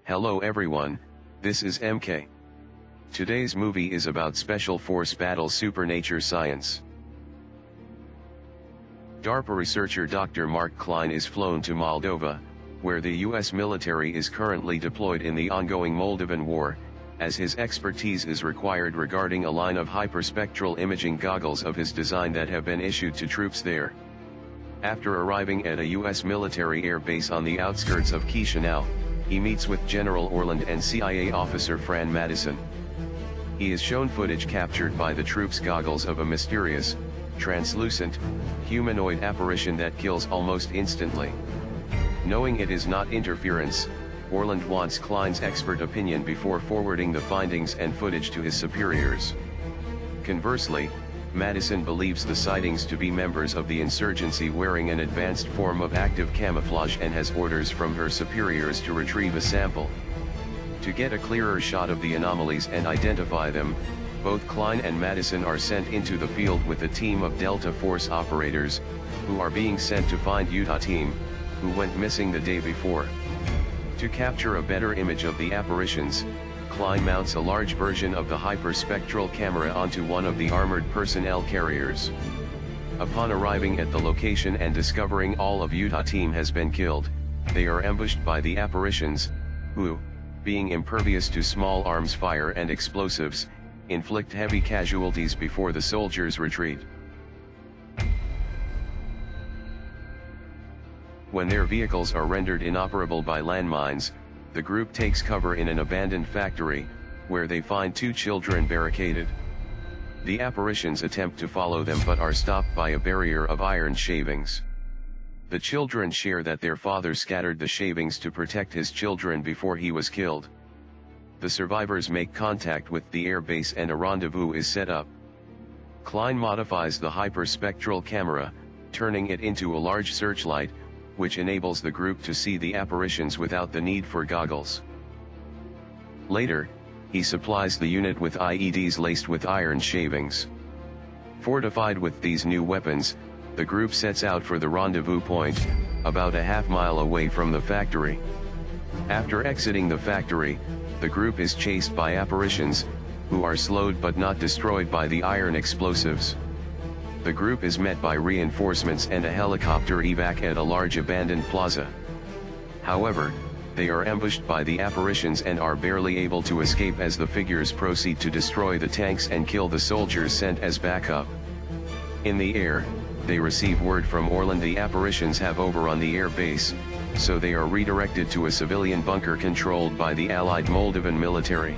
Hello everyone, this is MK. Today's movie is about Special Force Battle Supernature Science. DARPA researcher Dr. Mark Klein is flown to Moldova, where the US military is currently deployed in the ongoing Moldovan war, as his expertise is required regarding a line of hyperspectral imaging goggles of his design that have been issued to troops there. After arriving at a US military air base on the outskirts of Chisinau, he meets with General Orland and CIA officer Fran Madison. He is shown footage captured by the troops' goggles of a mysterious, translucent, humanoid apparition that kills almost instantly. Knowing it is not interference, Orland wants Klein's expert opinion before forwarding the findings and footage to his superiors. Conversely, Madison believes the sightings to be members of the insurgency wearing an advanced form of active camouflage and has orders from her superiors to retrieve a sample. To get a clearer shot of the anomalies and identify them, both Klein and Madison are sent into the field with a team of Delta Force operators, who are being sent to find Utah team, who went missing the day before. To capture a better image of the apparitions, Klein mounts a large version of the hyperspectral camera onto one of the armored personnel carriers. Upon arriving at the location and discovering all of Utah team has been killed, they are ambushed by the apparitions, who, being impervious to small arms fire and explosives, inflict heavy casualties before the soldiers retreat. When their vehicles are rendered inoperable by landmines, the group takes cover in an abandoned factory, where they find two children barricaded. The apparitions attempt to follow them but are stopped by a barrier of iron shavings. The children share that their father scattered the shavings to protect his children before he was killed. The survivors make contact with the air base and a rendezvous is set up. Klein modifies the hyperspectral camera, turning it into a large searchlight, which enables the group to see the apparitions without the need for goggles. Later, he supplies the unit with IEDs laced with iron shavings. Fortified with these new weapons, the group sets out for the rendezvous point, about a half-mile away from the factory. After exiting the factory, the group is chased by apparitions, who are slowed but not destroyed by the iron explosives. The group is met by reinforcements and a helicopter evac at a large abandoned plaza. However, they are ambushed by the apparitions and are barely able to escape as the figures proceed to destroy the tanks and kill the soldiers sent as backup. In the air, they receive word from Orland the apparitions have overrun the air base, so they are redirected to a civilian bunker controlled by the Allied Moldovan military.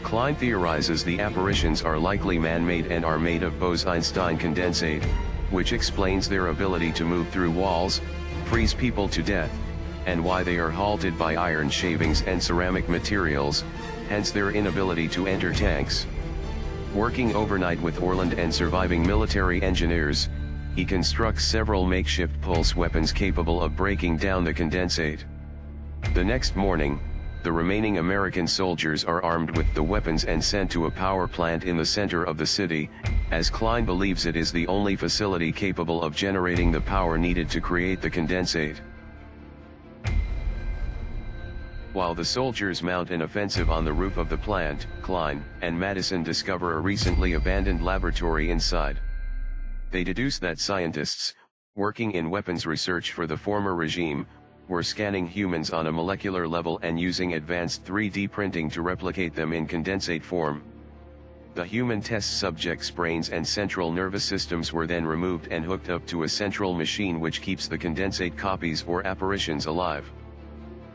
Klein theorizes the apparitions are likely man-made and are made of Bose-Einstein condensate, which explains their ability to move through walls, freeze people to death, and why they are halted by iron shavings and ceramic materials, hence their inability to enter tanks. Working overnight with Orland and surviving military engineers, he constructs several makeshift pulse weapons capable of breaking down the condensate. The next morning, the remaining American soldiers are armed with the weapons and sent to a power plant in the center of the city, as Klein believes it is the only facility capable of generating the power needed to create the condensate. While the soldiers mount an offensive on the roof of the plant, Klein and Madison discover a recently abandoned laboratory inside. They deduce that scientists, working in weapons research for the former regime, were scanning humans on a molecular level and using advanced 3D printing to replicate them in condensate form. The human test subjects' brains and central nervous systems were then removed and hooked up to a central machine which keeps the condensate copies or apparitions alive.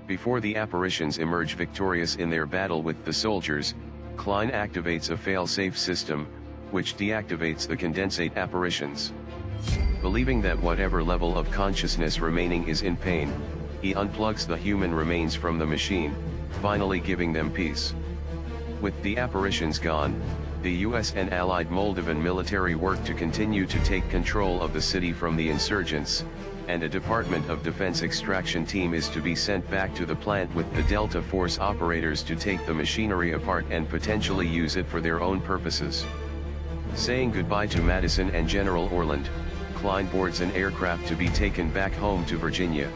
Before the apparitions emerge victorious in their battle with the soldiers, Klein activates a fail-safe system, which deactivates the condensate apparitions. Believing that whatever level of consciousness remaining is in pain, he unplugs the human remains from the machine, finally giving them peace. With the apparitions gone, the US and Allied Moldovan military work to continue to take control of the city from the insurgents, and a Department of Defense extraction team is to be sent back to the plant with the Delta Force operators to take the machinery apart and potentially use it for their own purposes. Saying goodbye to Madison and General Orland, Klein boards an aircraft to be taken back home to Virginia.